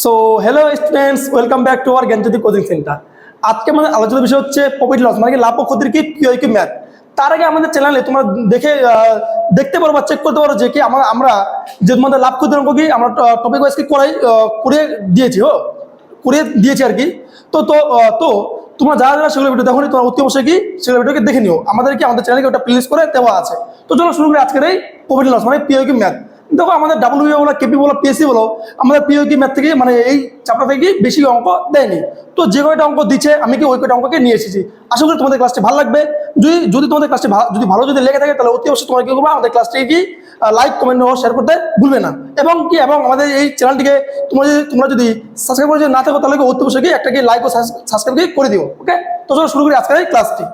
So hello students, welcome back to our Gyanjyoti coaching centre. আজকে আমাদের আলোচনার বিষয় হচ্ছে প্রফিট লস, মানে কি লাভ ও ক্ষতির কি পিওইকিউ ম্যাথ। তার আগে আমাদের চ্যানেলে তোমরা দেখতে পারো বা চেক করতে পারো যে কি আমরা যে তোমাদের লাভ ক্ষতির অঙ্ক কি আমরা টপিক ওয়াইজ কি করে দিয়েছি করিয়ে দিয়েছি আর কি। তো তো তো তোমরা যারা যারা সেগুলো ভিডিও দেখো তোমরা অতি অবশ্যই কি সেগুলো ভিডিওকে দেখে নিও। আমাদের চ্যানেলকে ওটা প্লেলিস্ট করে দেওয়া আছে। তো চলো শুরু করি আজকের এই প্রফিট লস মানে পিওইকিউ ম্যাথ। দেখো আমাদের ডাব্লিউ বলো, কেপি বলো, পিএসসি বলো, আমাদের পিওইকিউ ম্যাথ থেকে মানে এই চ্যাপ্টার থেকে বেশি অঙ্ক দেয়নি। তো যে কয়টা অঙ্ক দিচ্ছে আমি কি ওই কয়টা অঙ্ককে নিয়ে এসেছি। আশা করি তোমাদের ক্লাসটি ভালো লাগবে। যদি তোমাদের ক্লাসটি যদি ভালো লেগে থাকে তাহলে অতি অবশ্যই তোমরা কি করবে, আমাদের ক্লাসটিকে কি লাইক, কমেন্ট ও শেয়ার করতে ভুলবে না। এবং আমাদের এই চ্যানেলটিকে তোমরা যদি সাবস্ক্রাইব করে না থাকো তাহলে অতি অবশ্যই একটা কি লাইক ও সাবস্ক্রাইব করে দিও। ওকে, তো চলো শুরু করি আজকের এই ক্লাসটি।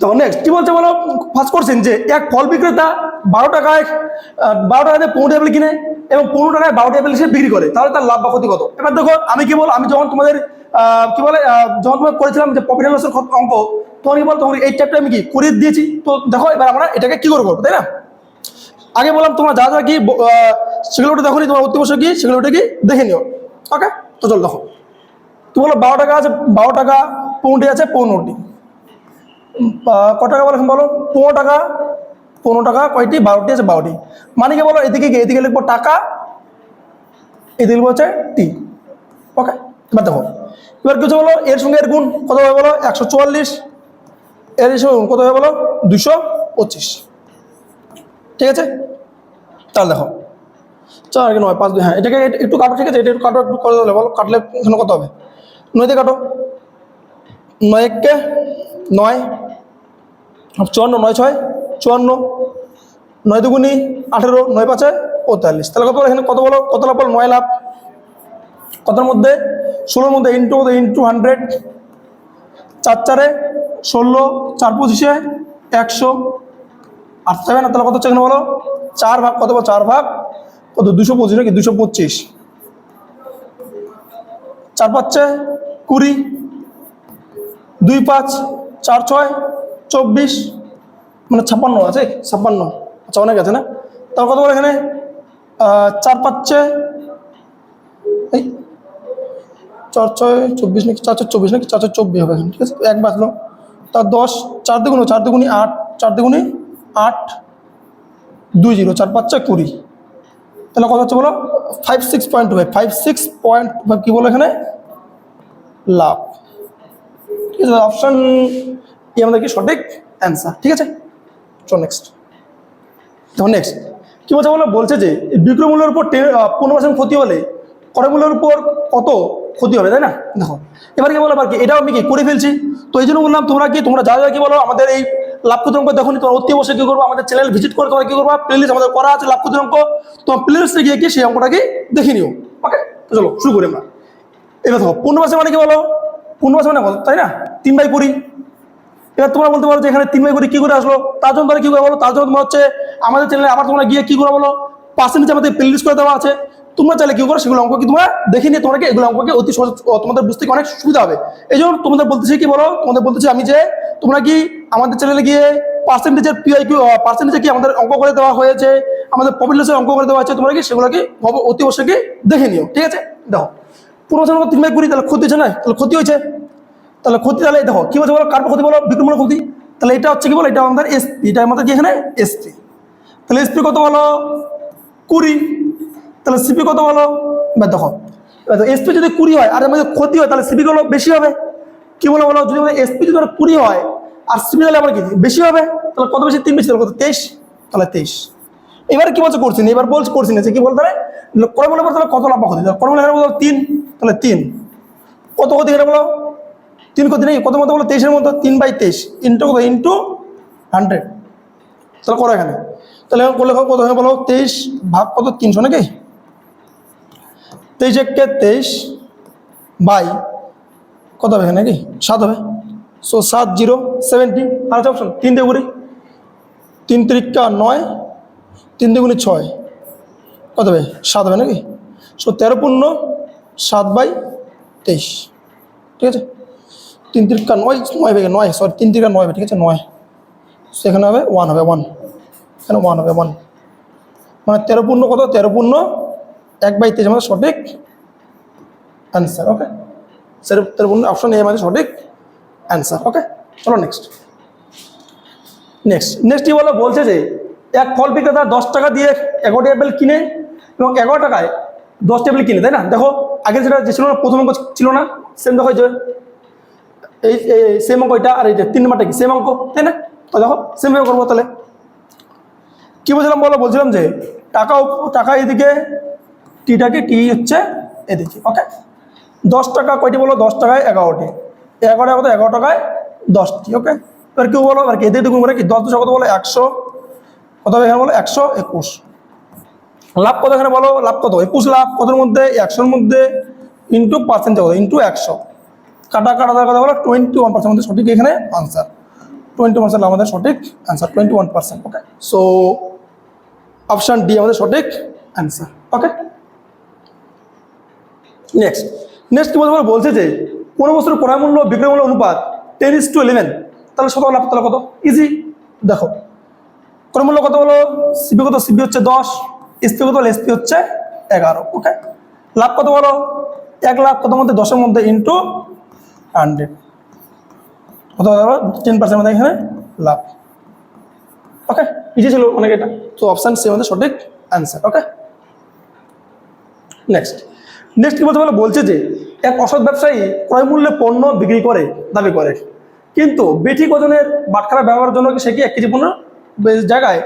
তো নেক্সট কি বলছে বলো, ফার্স্ট কোশ্চেন যে এক ফল বিক্রেতা 12 টাকায় 15টি অ্যাপেল কিনে এবং 15 টাকায় 12টি অ্যাপেল হিসেবে বিক্রি করে, তাহলে তার লাভ বা ক্ষতি কত? এবার দেখো আমি যখন তোমাদের যখন তোমাদের করেছিলাম যে প্রফিট লসের অঙ্ক, তখন এই টাইপটা আমি কি করে দিয়েছি। তো দেখো এবার আমরা এটাকে কি করবো, তাই না? আগে বললাম তোমরা যা যা কি সেগুলো দেখো নি, তোমার অতি অবশ্যই কি সেগুলো কি দেখে নিও। ওকে, তো চল দেখো। তো বলো 12 টাকা আছে, 12 টাকা 15টি আছে, 15টি ক টাকা বলো 15 টাকা কয়টি? 12টি আছে, 12টি। মানে কি বলো, এদিকে লিখবো টাকা, এদিকে লিখবো হচ্ছে টি। ওকে, এবার দেখো এবার কিছু বলো এর সঙ্গে এর গুণ কত হবে বলো, 144। এর সঙ্গে কত হবে বলো, 225। ঠিক আছে, তাহলে দেখো 4 9 5 2, হ্যাঁ এটাকে একটু কাটো। ঠিক আছে, এটা একটু কাটো, একটু করে দিলে বলো, কাটলে এখানে কত হবে? 9 দিয়ে কাটো, 9 1 9, 54, 9 6 54, 9 দুগুনি 18, 9 5 45। তাহলে কত এখানে কত বলো, কত লাভ বলো? 9 লাভ। কতর মধ্যে? 16-র মধ্যে ইন্টু 100, 4 4 16, 4 25 100, 8 7। তাহলে কত হচ্ছে এখানে বলো? 4 ভাগ কত বলো, 4 ভাগ কত? 225 নাকি? 225, 4 5 20, 2 5 4 6 24, মানে 56 আছে, 56। আচ্ছা, অনেক আছে না? তার কত বলো এখানে? 4 5 এই 4 6 24 নাকি 4 4 24 নাকি 4 4 24 হবে এখানে। ঠিক আছে, এক বাঁচলো। তার 10, 4 দুগুণ 8, 4 দুগুণি 8 2 0, 4 5 20। তাহলে কত হচ্ছে বলো? 56.5, 56.5 কি বলো এখানে? লাভ। ঠিক আছে, অপশন কি আমাদের কি সঠিক অ্যান্সার। ঠিক আছে, চল নেক্সট। দেখো নেক্সট কি বলছে বলো, বলছে যে বিক্রয় মূল্যের উপর 15% ক্ষতি হলে ক্রয় মূল্যের উপর কত ক্ষতি হবে, তাই না? দেখো এবার কি বলো, এবার কি এটাও আমি কি করে ফেলছি। তো এই জন্য বললাম তোমরা যা যা কি বলো আমাদের এই লাভ ক্ষতির অঙ্ক দেখো নি, তোমরা অতি অবশ্যই কি করবো, আমাদের চ্যানেল ভিজিট করে তোমরা কি করবো, প্লেলিস্ট আমাদের করা আছে লাভ ক্ষতির অঙ্ক, তোমার প্লেলিস্টে গিয়ে কি সেই অঙ্কটাকে দেখে নিও। ওকে, তো চলো শুরু করি আমরা। এবার দেখো 15% মানে কি বলো, 15% মানে কত, তাই না? 3/20। এবার তোমরা বলতে পারো যে এখানে 3/20 কি করে আসলো, তার জন্য তোমরা কি করে বলো, তার জন্য তোমার হচ্ছে আমাদের চ্যানেলে আবার তোমরা গিয়ে কি করে বলো, পার্সেন্টেজ আমাদের প্লেলিস্ট করে দেওয়া আছে। তোমরা চাইলে কি করো, সেগুলো অঙ্ক কি তোমরা দেখে নিয়ে তোমরা এগুলো অঙ্ককে অতি সহজ তোমাদের বুঝতে অনেক সুবিধা হবে। এই জন্য তোমাদের বলতেছি কি বলো, তোমাদের বলতেছি আমি যে তোমরা কি আমাদের চ্যানেলে গিয়ে পার্সেন্টেজে কি আমাদের অঙ্ক করে দেওয়া হয়েছে, আমাদের প্রফিট লসের অঙ্ক করে দেওয়া হয়েছে, তোমরা কি সেগুলো কি অতি অবশ্যই কি দেখে নিও। ঠিক আছে, দেখো 15% 3/20, তাহলে ক্ষতি হচ্ছে না? তাহলে ক্ষতি হয়েছে, তাহলে ক্ষতি, তাহলে দেখো কি বলছে বলো, কার ক্ষতি বলো, বিক্রমূল্য ক্ষতি। তাহলে এটা হচ্ছে কি বলো, এটা আমাদের এসপি, এটা আমাদের কি এখানে এসপি। তাহলে এসপি কত বলো, 20। তাহলে সিপি কত বলো? এবার দেখো এসপি যদি 20 হয় আর আমাদের ক্ষতি হয়, তাহলে সিপি গুলো বেশি হবে। কি বলো বলো, যদি এসপি যদি 20 হয় আর সিপি তাহলে আমার কি বেশি হবে, তাহলে কত বেশি? 3 বেশি, তাহলে কত? 23। তাহলে 23। এবার কি বলছে করছি না, এবার বলছে করছি না যে কি বলতে ক্রয় মূল্যের পর তাহলে কত লাভ ক্ষতি, ক্রয় মূল্য বলো 3, তাহলে 3 কত ক্ষতি এটা বলো, 3 ক্ষতি নেই, কত মতো বলো 23-এর মতো, 3/23 ইন্টু কত, ইন্টু 100। তাহলে করো এখানে, তাহলে করলে কত হবে বলো, 23 ভাগ কত, 300 নাকি? 23 1 23 বাই কত হবে এখানে নাকি 7 হবে। সো 7 0 70। আর অপশন 3 দিয়ে ঘুরি, 3 3 9, 3 2 6, কত হবে? 7 হবে নাকি? সো 13/7/23। ঠিক আছে, 3 3 9 9 হবে, 9 সরি 3 3 9 হবে। ঠিক আছে, 9 সেখানে হবে 1 হবে, 1 এখানে 1 হবে, 1 মানে 13 কত, 13 1/23 আমাদের সঠিক answer. Okay, sir option A আমাদের সঠিক অ্যান্সার। ওকে, চলো নেক্সট নেক্সট নেক্সট কি বলছে যে এক ফল বিক্রেতা 10 টাকা দিয়ে 11টি অ্যাপেল কিনে এবং 11 টাকায় 10টি অ্যাপেল কিনে, তাই না? দেখো আগে যেটা যে ছিল না, প্রথম অঙ্ক ছিল না, সেম দেখো যে এই সেম অঙ্ক এটা, আর এই যে 3 নম্বরটা কি সেম অঙ্ক, তাই না? তো দেখো সেমভাবে করবো। তাহলে কি বলছিলাম বলছিলাম যে টাকা এদিকে, টিটাকে টি হচ্ছে এদিকে। ওকে, 10 টাকা কয়টি বলো? 10 টাকায় 11টি, 11 টাকায় 10টি। ওকে, এবার কেউ বলো এবার কি এদিকে গুণ করে কি 10 কত বলো 100, কত হবে এখানে বলো 121। লাভ কত এখানে বলো? লাভ কত? 21 লাভ কতর মধ্যে? 100-র মধ্যে ইন্টু পার্সেন্টে কত? ইন্টু 100। কাটা কথা বলো 21% আমাদের সঠিক এখানে আনসার। 20% আমাদের সঠিক আনসার, 21%। ওকে, সো অপশন ডি আমাদের সঠিক আনসার। ওকে, নেক্সট কি বলছে যে কোনো বস্তুর ক্রয় মূল্য বিক্রয় মূল্য অনুপাত 10:11, তাহলে শতকরা লাভ তাহলে কত? ইজি, দেখো ক্রয় মূল্য কত বলো? সিপি কত? সিপি হচ্ছে 10, এসপি কত? এসপি হচ্ছে 11। ওকে, লাভ কত বলো? 1 লাখ কত মধ্যে? 10-এর মধ্যে ইন্টু 100, কত বলো? 10% মধ্যে এখানে লাভ। ওকে, ইজি ছিল অনেক এটা, তো অপশন সি আমাদের সঠিক অ্যান্সার। ওকে, নেক্সট কি বলছে যে এক অসৎ ব্যবসায়ী ক্রয় মূল্যে পণ্য বিক্রি করে দাবি করে, কিন্তু বেঠিক ওজনের বাটখারা ব্যবহারের জন্য সে কি 1 কেজি পণ্য জায়গায়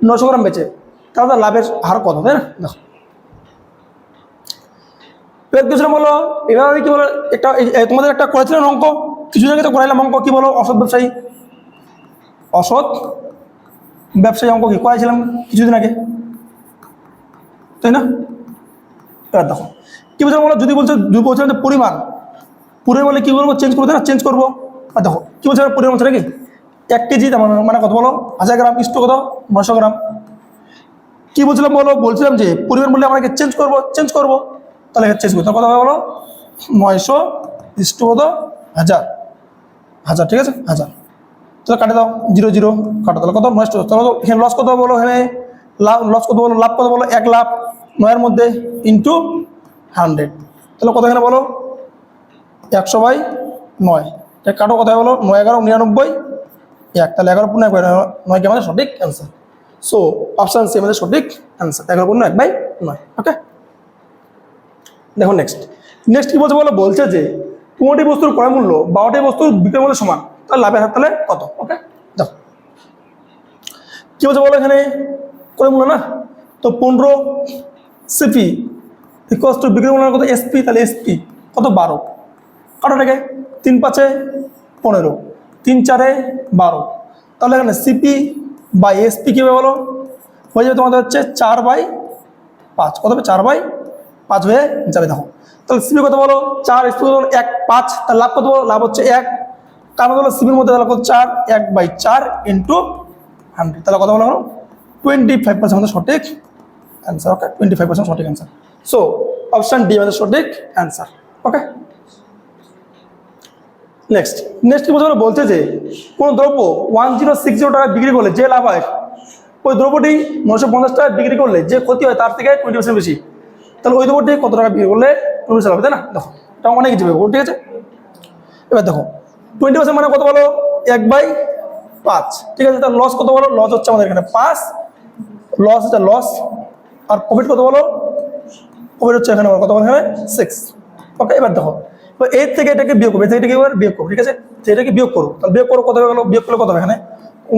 900 গ্রাম বেচে, তাহলে তার লাভের হার কত, তাই না? দেখো কিছুটা বলো, এবার কি বলো একটা তোমাদের একটা করেছিলেন অঙ্ক, কিছুদিন আগে তো করাইলাম অঙ্ক, কি বলো? অসৎ ব্যবসায়ী অঙ্ক কি করাইছিলাম কিছুদিন আগে, তাই না? এবার দেখো কি বলছে বলো, যদি বলছিলাম যে পরিমাণ বলে কি করবো? চেঞ্জ করবো, তাই না? চেঞ্জ করবো। আর দেখো কি বলছে পরিমাণ হচ্ছে নাকি 1 কেজি, তার মানে কত বলো? 1000 গ্রাম, ইস্টু কত? 900 গ্রাম। কি বলছিলাম যে পরিমাণ বললে আমরা চেঞ্জ করবো, তাহলে চেঞ্জ করতে কত হবে বলো? 900 ইস্টু কত? 1000, ঠিক আছে 1000। তাহলে কাটে দাও 0 0 কাটো, তাহলে কত? 900। তাহলে এখানে লস কত বলো? এখানে লস কত বলো? লাভ কত বলো? 1 লাখ 9-এর মধ্যে ইন্টু 100, তাহলে কত এখানে বলো? 100/9। কাটো কথা বলো 9 11 99 1, তাহলে 11 পূর্ণ 9 কে আমাদের সঠিক অ্যান্সার। সো অপশন সি আমাদের সঠিক অ্যান্সার, 11 পূর্ণ 1/9। ওকে, দেখো নেক্সট কি বলছে যে 15টি বস্তুর ক্রয় মূল্য 12টি বস্তুর বিক্রয় মূল্য সমান, তাহলে লাভের হার তাহলে কত? ওকে, দেখো কি বলো এখানে ক্রয় মূল্য না, তো 15 সিপি ইকুয়ালস টু বিক্রয় মূল্য কত? এসপি, তাহলে এসপি কত? 12। কাটোটাকে 3 5 15, 3 4 12, তাহলে এখানে সিপি বাই এসপি কী হবে বলো? হয়ে যাবে তোমাদের হচ্ছে 4/5, কত হবে? 4/5 হয়ে যাবে। দেখো তাহলে সিপি কত বলো? 4, এসপি কত বলো? 1 5, তাহলে লাভ কত বলো? লাভ হচ্ছে 1, কারণ হলো সিপির মধ্যে তাহলে কত? 4, 1/4 ইন্টু 100, তাহলে কত বলো? 25% আমাদের সঠিক অ্যান্সার। ওকে, 25% সঠিক অ্যান্সার। সো অপশন ডি আমাদের সঠিক অ্যান্সার। ওকে, নেক্সট কি বলছে যে কোন দ্রব্য 1060 টাকা বিক্রি করলে যে লাভ হয়, ওই দ্রব্যটি 950 টাকা বিক্রি করলে যে ক্ষতি হয় তার থেকে 20% বেশি, তাহলে ওই দ্রব্যটি কত টাকা বিক্রি করলে 20% হবে, তাই না? দেখো এটা অনেক কিছু হবে, ঠিক আছে? এবার দেখো 20% মানে কত বলো? 1/5, ঠিক আছে? তার লস কত বলো? লস হচ্ছে আমাদের এখানে 5, লস হচ্ছে লস, আর প্রফিট কত বলো? প্রফিট হচ্ছে এখানে কত বলো? এখানে 6। ওকে, এবার দেখো এর থেকে এটাকে বিয়োগ করবো, এটাকে এবার বিয়োগ করবো, ঠিক আছে? এটাকে বিয়োগ করো, তাহলে বিয়োগ করো কত হয়ে গেলো? বিয়োগ করলে কত হবে? এখানে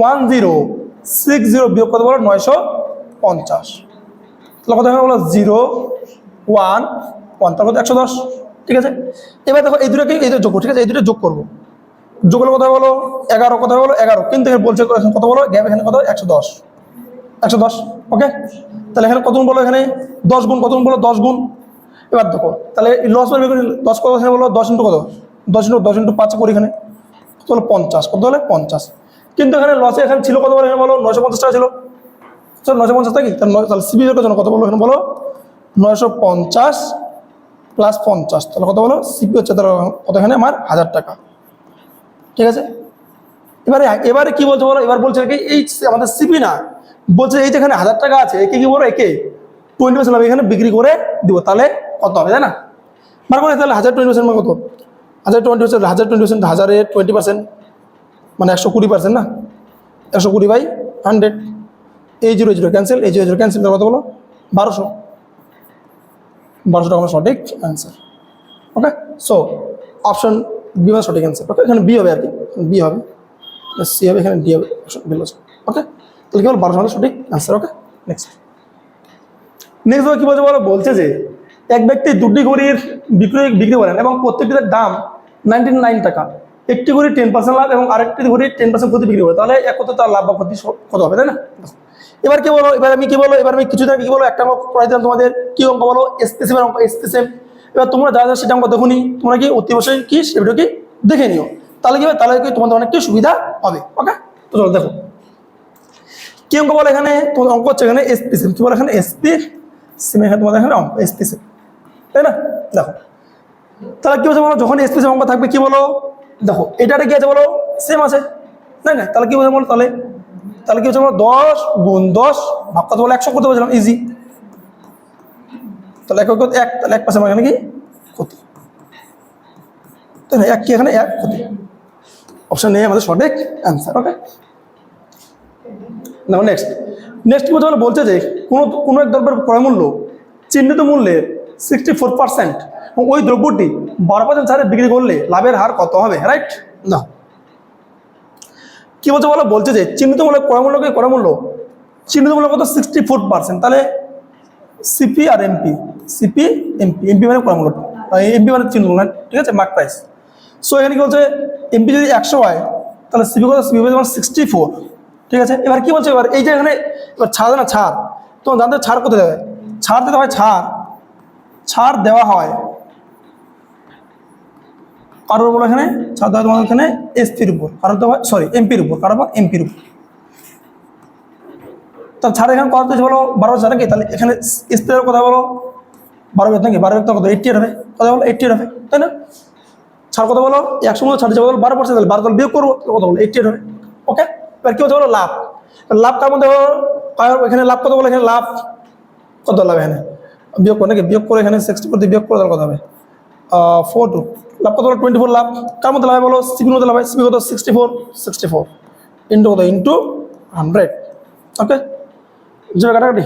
1060 বিয়োগ কত বলো? 950, তাহলে কত হবে বলো? 0 1 1, তারপর 110, ঠিক আছে? এবার দেখো এই দুটোকে এই যোগ করো, ঠিক আছে? এই দুটো যোগ করবো, যোগ করলে কত হবে বলো? 11, কত হবে বলো? 11, কিন্তু এখানে বলছে কত বলো? গ্যাপ এখানে কত? 110। ওকে, তাহলে এখানে কত গুণ বলো? এখানে 10 গুণ, কত গুণ বলো? 10 গুণ। এবার দেখো তাহলে লস বের করি, 10 কত এখানে বলো? 10 ইন্টু কত? 10 ইন্টু 5 করি, এখানে কত হলো? 50, কত হলে? 50, কিন্তু এখানে লসে এখানে ছিল কত বলো? এখানে বলো 950 টাকা ছিল, চলো 950 টাকা কি, তাহলে সিবি জন্য কত বলো? এখানে বলো 950 প্লাস 50, তাহলে কত বলো? সিপি হচ্ছে তাহলে কত? এখানে আমার 1000 টাকা, ঠিক আছে? এবারে কি বলছে বলো? এবার বলছে কি এই আমাদের সিপি না, বলছে এই যেখানে 1000 টাকা আছে, একে কি বলো? একে 20% এখানে বিক্রি করে দিব, তাহলে কত হবে, তাই না? বার করে তাহলে 1000 20% মানে কত? 1020 1020 1000-এ 20% মানে 120% না, 120 বাই 100, এই 0 0 ক্যান্সেল, এই 0 0 ক্যান্সেল, কত বলো? 1200 টাকা আমার সঠিক অ্যান্সার। ওকে, সো অপশন বি মানে সঠিক অ্যান্সার। ওকে, এখানে বি হবে আর কি, বি হবে, সি হবে, এখানে ডি হবে, অপশন বি হচ্ছে। ওকে, তাহলে কি বল 1200 সঠিক অ্যান্সার। ওকে, নেক্সট কি বলছে বলো? বলছে যে এক ব্যক্তি দুটি ঘড়ির বিক্রি করেন এবং প্রত্যেকটির দাম 99 টাকা, একটি ঘড়ি 10% লাভ এবং আরেকটি ঘড়ি 10% ক্ষতি বিক্রি করে, তাহলে একত্র তার লাভ বা ক্ষতি কত হবে, তাই না? এবার কি বলো, এবার আমি কিছুদিন আগে কি বলো, একটা অঙ্ক করাই দিলাম তোমাদের, কি অঙ্ক বলো? এসপিসিএম অঙ্ক, এসপিসিএম। এবার তোমরা যা সেটা অঙ্ক দেখো নি, তোমরা কি অতি অবশ্যই কি সে ভিডিও কি দেখে নিও, তাহলে কি হবে, তাহলে কি তোমাদের অনেক সুবিধা হবে। ওকে, তো চলো দেখো কি অঙ্ক বলো। এখানে তোমাদের অঙ্ক হচ্ছে এখানে এসপিসিএম, কি বলো এখানে এসপিসিএম, এখানে তোমাদের এখানে অঙ্ক এসপিসিএম, তাই না? দেখো তাহলে কি হচ্ছে বলো, যখন এসপিসিএম অঙ্ক থাকবে কি বলো, দেখো এটা কি আছে বলো, সেম আছে, তাই না? তাহলে কি বলছে বলো, তাহলে কি হচ্ছে বলো, 10 গুণ 10 ভাগ কত বলো, 100 করতে বলছিলাম, ইজি। তাহলে 1 তাহলে 1% এখানে কি ক্ষতি, তাই না? 1 কি এখানে 1 ক্ষতি, অপশন এ আমাদের সঠিক অ্যান্সার। ওকে, দেখো নেক্সট কি বলছে যে কোনো এক দ্রব্যের ক্রয় মূল্য চিহ্নিত মূল্যের 64% এবং ওই দ্রব্যটি 12% ছাড়ে বিক্রি করলে লাভের হার কত হবে, রাইট? না, কি বলছে বলো, বলছে যে চিহ্নিত মূল্য ক্রয় মূল্য চিহ্নিত মূল্য কত, 64%, তাহলে সিপি আর এমপি, এমপি মানে ক্রয় মূল্য, এমপি মানে চিহ্নিত মূল্য, ঠিক আছে, মার্ক প্রাইস। সো এখানে কি বলছে, এমপি যদি 100 হয় তাহলে সিপি কত, সিপি মানে 64, ঠিক আছে। এবার কি বলছে, এবার এই যে এখানে এবার ছাড় না, ছাড় তোমার জানতে, ছাড় করতে দেবে, ছাড় দিতে হয়, ছাড় দেওয়া হয় কারোর বলো, এখানে ছাড় দেওয়া তোমাদের এখানে এসপির উপর, কারোর দেওয়া সরি এমপির উপর, কারোর এমপির উপর। তাহলে ছাড় এখানে কত বলো, 12 ছাড় নাকি, তাহলে এখানে এসপির কথা বলো 12 নাকি, 12 কত 80 হবে, কথা বলো 80 হবে, তাই না? ছাড় কত বলো, 100 মতো ছাড় বলো 12%, তাহলে 12 বিয়োগ করবো, কত বলো 80 হবে। ওকে, এবার কি হচ্ছে বলো, লাভ কার মধ্যে এখানে লাভ কত বলো, এখানে লাভ কত লাভ, এখানে বিয়োগ করে নাকি, বিয়োগ করে এখানে 60 করতে বিয়োগ করে তাহলে কত হবে, 42, লাভ কত বলো 24, লাভ কার মধ্যে লাভ বলো, সিপির মধ্যে লাভ, সিপি কত 64 ইন্টু কত, ইন্টু 100। ওকে, যেটা কাটাকাটি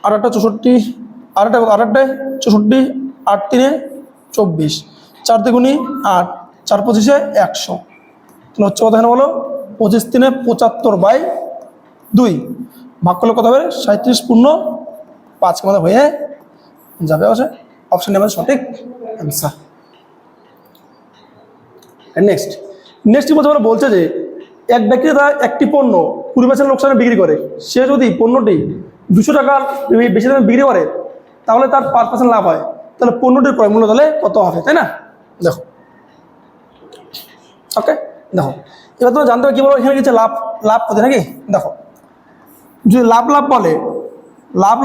8 8 64, 8 64, 8 3 24, 4 2 8, 4 25 100, তাহলে হচ্ছে কত এখানে বলো, 25 3 75/2 ভাগ করলে কত হবে, 37.5 আমাদের হয়ে যাবে। অপশন আমাদের সঠিক অ্যান্সার। নেক্সট বলছে যে এক ব্যক্তি তারা একটি পণ্য 20% লোকসানে বিক্রি করে, সে যদি পণ্যটি 200 টাকার বেশি দামে বিক্রি করে তাহলে তার 5% লাভ হয়, তাহলে পণ্যটির ক্রয় মূল্য তাহলে কত হবে, তাই না? দেখো ওকে, দেখো এবার তোমরা জানতে হবে কি বলো, এখানে কিছু লাভ করতে নাকি, দেখো যদি লাভ বলে, লাভ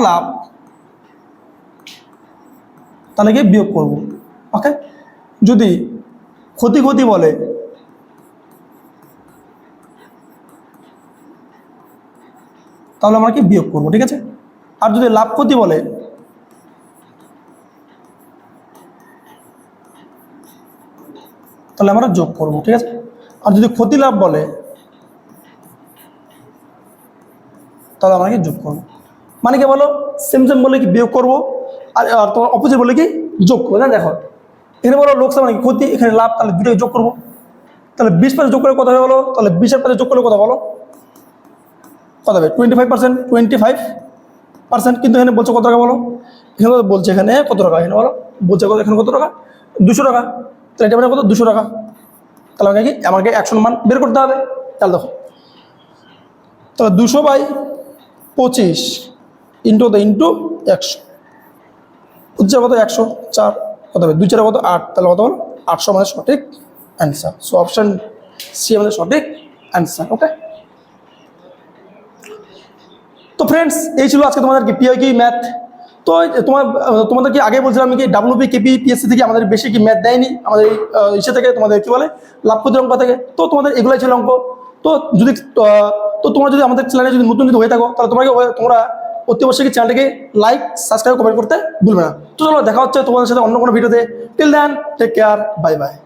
তাহলে কি বিয়োগ করবো। ওকে, যদি ক্ষতি বলে তাহলে আমরা কি বিয়োগ করবো, ঠিক আছে। আর যদি লাভ ক্ষতি বলে তাহলে আমরা যোগ করবো, ঠিক আছে। আর যদি ক্ষতি লাভ বলে তাহলে আমরা কি যোগ করবো, মানে কি বলো, সেম বলে কি বিয়োগ করবো, আর তোমার অপোজিট বলে কি যোগ করবো। দেখো এখানে বলো লোকসান মানে ক্ষতি, এখানে লাভ, তাহলে দুটোকে যোগ করবো, তাহলে 20% যোগ করে কত হবে বলো, তাহলে 20-এর পাশে যোগ করলে কত বলো, কত হবে 25%, কিন্তু এখানে বলছে কত টাকা বলো, এখানে বলছে এখানে কত টাকা, এখানে বলো বলছে কত, এখানে কত টাকা 200 টাকা, তাহলে এটা মানে কত 200 টাকা, তাহলে আমাকে 100 মান বের করতে হবে। তাহলে দেখো তাহলে 200/25 ইন্টু 100 হচ্ছে কত 104, কত হবে 2 4 কত 8, তাহলে কত হলো 800 আমাদের সঠিক অ্যান্সার। সো অপশন সি আমাদের সঠিক অ্যান্সার। ওকে, তো ফ্রেন্ডস এই ছিল আজকে তোমাদের পিআইকিউ ম্যাথ। তো তোমাদের কি আগে বলছিলাম কি ডাব্লিউপি কেপি পিএসসি থেকে আমাদের বেশি কি ম্যাথ দেয়নি, আমাদের ইসে থেকে তোমাদের কি বলে লাভ ক্ষতির অঙ্ক থেকে, তো তোমাদের এগুলাই ছিল অঙ্ক। তো তোমরা যদি আমাদের চ্যানেলে যদি নতুন হয়ে থাকো তাহলে তোমরা অতি অবশ্যই কি চ্যানেলটাকে লাইক সাবস্ক্রাইব কমেন্ট করতে ভুলবে না। তো চলো দেখা হচ্ছে তোমাদের সাথে অন্য কোনো ভিডিওতে। Till then take care, bye by.